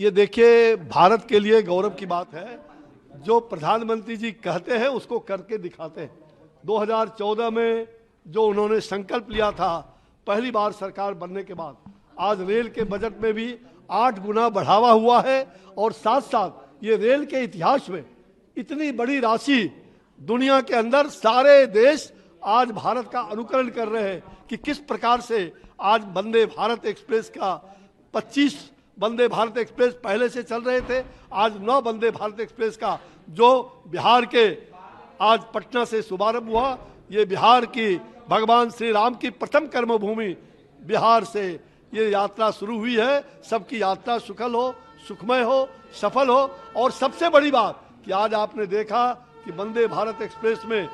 ये देखिए, भारत के लिए गौरव की बात है, जो प्रधानमंत्री जी कहते हैं उसको करके दिखाते हैं। 2014 में जो उन्होंने संकल्प लिया था पहली बार सरकार बनने के बाद, आज रेल के बजट में भी 8 गुना बढ़ावा हुआ है। और साथ साथ ये रेल के इतिहास में इतनी बड़ी राशि दुनिया के अंदर सारे देश आज भारत का अनुकरण कर रहे हैं कि किस प्रकार से आज वंदे भारत एक्सप्रेस का 25 वंदे भारत एक्सप्रेस पहले से चल रहे थे, आज 9 वंदे भारत एक्सप्रेस का जो बिहार के आज पटना से शुभारंभ हुआ। ये बिहार की भगवान श्री राम की प्रथम कर्मभूमि बिहार से ये यात्रा शुरू हुई है। सबकी यात्रा सुखल हो, सुखमय हो, सफल हो। और सबसे बड़ी बात कि आज आपने देखा कि वंदे भारत एक्सप्रेस में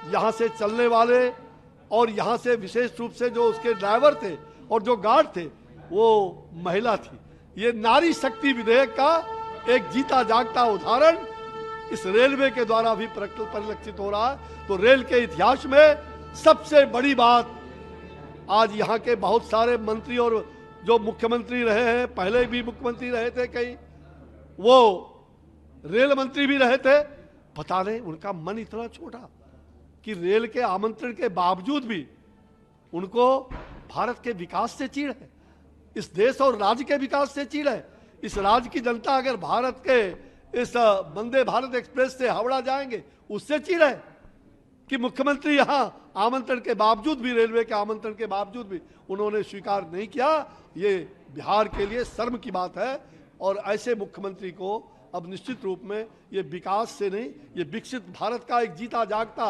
यहाँ से चलने वाले और यहाँ से विशेष रूप से जो उसके ड्राइवर थे और जो गार्ड थे वो महिला थी। ये नारी शक्ति विधेयक का एक जीता जागता उदाहरण इस रेलवे के द्वारा भी परिलक्षित हो रहा है। तो रेल के इतिहास में सबसे बड़ी बात, आज यहाँ के बहुत सारे मंत्री और जो मुख्यमंत्री रहे हैं, पहले भी मुख्यमंत्री रहे थे, कई वो रेल मंत्री भी रहे थे, पता नहीं उनका मन इतना छोटा कि रेल के आमंत्रण के बावजूद भी उनको भारत के विकास से चिढ़ है, इस देश और राज्य के विकास से चिढ़ है। इस राज्य की जनता अगर भारत के इस वंदे भारत एक्सप्रेस से हावड़ा जाएंगे उससे चिढ़ है कि मुख्यमंत्री यहाँ आमंत्रण के बावजूद भी, रेलवे के आमंत्रण के बावजूद भी उन्होंने स्वीकार नहीं किया। ये बिहार के लिए शर्म की बात है। और ऐसे मुख्यमंत्री को अब निश्चित रूप में ये विकास से नहीं, ये विकसित भारत का एक जीता जागता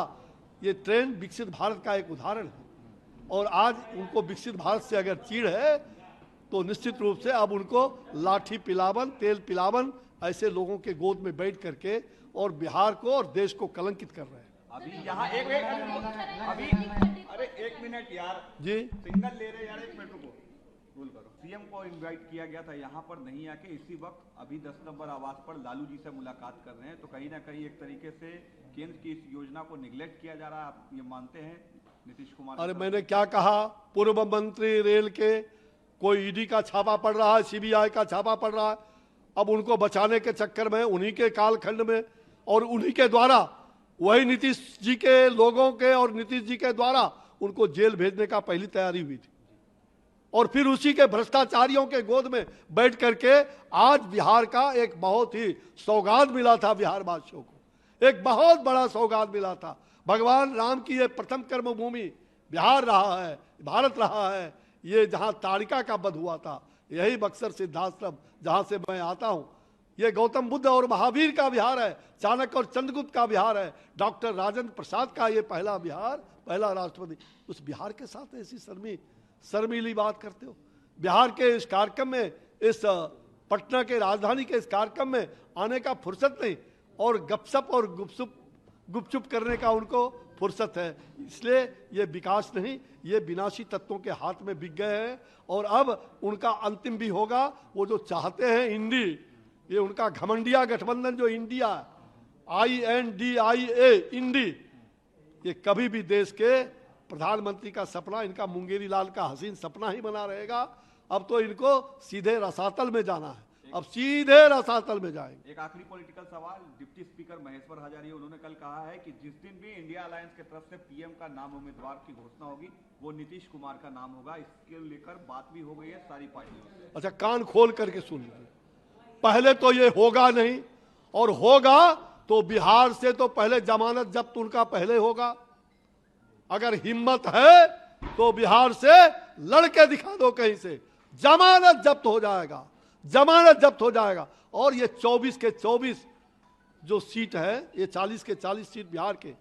ये ट्रेन विकसित भारत का एक उदाहरण है। और आज उनको विकसित भारत से अगर चिढ़ है तो निश्चित रूप से अब उनको लाठी पिलावन, तेल पिलावन ऐसे लोगों के गोद में बैठ करके और बिहार को और देश को कलंकित कर रहे हैं। अभी यहाँ एक अभी अरे एक मिनट यार जी, सिग्नल ले रहे यार, एक मिनट रुको, बोल करो। सीएम को इनवाइट किया गया था, यहाँ पर नहीं आके इसी वक्त अभी 10 नंबर आवास पर लालू जी से मुलाकात कर रहे हैं। तो कहीं ना कहीं एक तरीके से केंद्र की इस योजना को निगलेक्ट किया जा रहा है, आप ये मानते हैं नीतीश कुमार? अरे मैंने क्या कहा, पूर्व मंत्री रेल के कोई ईडी का छापा पड़ रहा है, सीबीआई का छापा पड़ रहा है। अब उनको बचाने के चक्कर में उन्हीं के कालखंड में और उन्हीं के द्वारा, वही नीतीश जी के लोगों के और नीतीश जी के द्वारा उनको जेल भेजने का पहली तैयारी हुई थी। और फिर उसी के भ्रष्टाचारियों के गोद में बैठ करके आज बिहार का एक बहुत ही सौगात मिला था, बिहार वासियों को एक बहुत बड़ा सौगात मिला था। भगवान राम की ये प्रथम कर्मभूमि बिहार रहा है, भारत रहा है। ये जहाँ ताड़िका का वध हुआ था, यही बक्सर सिद्धाश्रम जहाँ से मैं आता हूँ, ये गौतम बुद्ध और महावीर का बिहार है, चाणक्य और चंद्रगुप्त का बिहार है, डॉक्टर राजेंद्र प्रसाद का ये पहला बिहार, पहला राष्ट्रपति। उस बिहार के साथ ऐसी शर्मीली बात करते हो। बिहार के इस कार्यक्रम में, इस पटना के राजधानी के इस कार्यक्रम में आने का फुर्सत नहीं और गपशप और गुपचुप करने का उनको फुर्सत है। इसलिए ये विकास नहीं, ये विनाशी तत्वों के हाथ में बिक गए हैं। और अब उनका अंतिम भी होगा। वो जो चाहते हैं इंडी, ये उनका घमंडिया गठबंधन जो इंडिया, INDIA इंडी, ये कभी भी देश के प्रधानमंत्री का सपना, इनका मुंगेरी लाल का हसीन सपना ही बना रहेगा। अब तो इनको सीधे रसातल में जाना है, अब सीधे रसातल में जाएंगे। एक आखिरी पॉलिटिकल सवाल, डिप्टी स्पीकर महेश्वर हजारी उन्होंने कल कहा है कि जिस दिन भी इंडिया अलायंस की तरफ से पीएम का नाम उम्मीदवार की घोषणा होगी वो नीतीश कुमार का नाम होगा। इसके लेकर बात भी हो गई है सारी पार्टियों से। अच्छा, कान खोल करके सुन लीजिए, पहले तो ये होगा नहीं, और होगा तो बिहार से तो पहले जमानत जब्त उनका पहले होगा। अगर हिम्मत है तो बिहार से लड़के दिखा दो, कहीं से जमानत जब्त हो जाएगा, जमानत जब्त हो जाएगा। और ये 24 के 24 जो सीट है, ये 40 के 40 सीट बिहार के,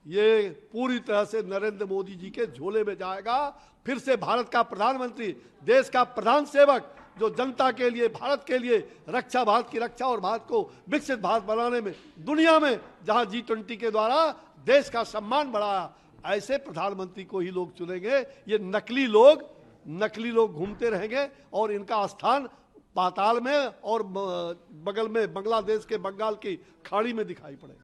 ये पूरी तरह से नरेंद्र मोदी जी के झोले में जाएगा। फिर से भारत का प्रधानमंत्री, देश का प्रधान सेवक, जो जनता के लिए, भारत के लिए रक्षा, भारत की रक्षा और भारत को विकसित भारत बनाने में, दुनिया में जहां G20 के द्वारा देश का सम्मान बढ़ाया, ऐसे प्रधानमंत्री को ही लोग चुनेंगे। ये नकली लोग घूमते रहेंगे और इनका स्थान पाताल में और बगल में बांग्लादेश के बंगाल की खाड़ी में दिखाई पड़ेगा।